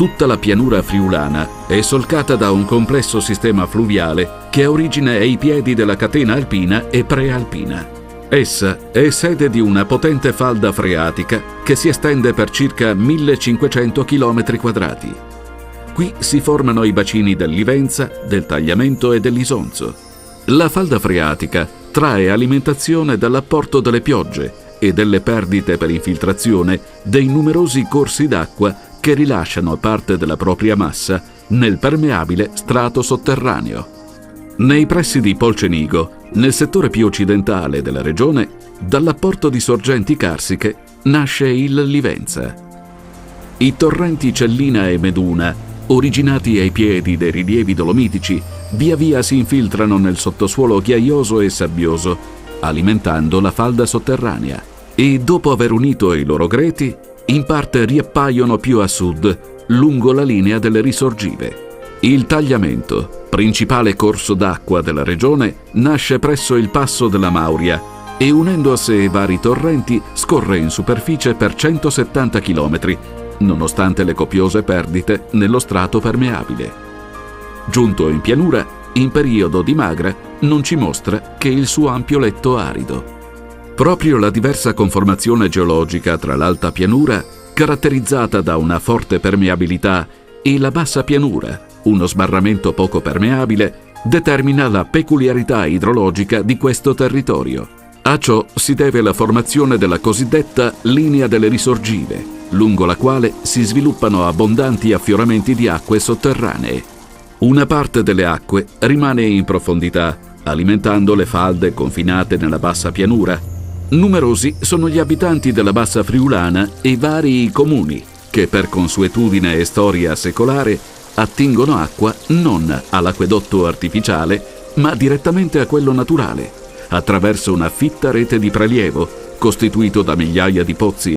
Tutta la pianura friulana è solcata da un complesso sistema fluviale che ha origine ai piedi della catena alpina e prealpina. Essa è sede di una potente falda freatica che si estende per circa 1500 km². Qui si formano i bacini del Livenza, del Tagliamento e dell'Isonzo. La falda freatica trae alimentazione dall'apporto delle piogge e delle perdite per infiltrazione dei numerosi corsi d'acqua che rilasciano parte della propria massa nel permeabile strato sotterraneo. Nei pressi di Polcenigo, nel settore più occidentale della regione, dall'apporto di sorgenti carsiche nasce il Livenza. I torrenti Cellina e Meduna, originati ai piedi dei rilievi dolomitici, via via si infiltrano nel sottosuolo ghiaioso e sabbioso, alimentando la falda sotterranea, e dopo aver unito i loro greti, in parte riappaiono più a sud, lungo la linea delle risorgive. Il Tagliamento, principale corso d'acqua della regione, nasce presso il passo della Mauria e, unendo a sé vari torrenti, scorre in superficie per 170 km, nonostante le copiose perdite nello strato permeabile. Giunto in pianura, in periodo di magra, non ci mostra che il suo ampio letto arido. Proprio la diversa conformazione geologica tra l'alta pianura, caratterizzata da una forte permeabilità, e la bassa pianura, uno sbarramento poco permeabile, determina la peculiarità idrologica di questo territorio. A ciò si deve la formazione della cosiddetta linea delle risorgive, lungo la quale si sviluppano abbondanti affioramenti di acque sotterranee. Una parte delle acque rimane in profondità, alimentando le falde confinate nella bassa pianura. Numerosi sono gli abitanti della bassa friulana e vari comuni che, per consuetudine e storia secolare, attingono acqua non all'acquedotto artificiale, ma direttamente a quello naturale, attraverso una fitta rete di prelievo costituito da migliaia di pozzi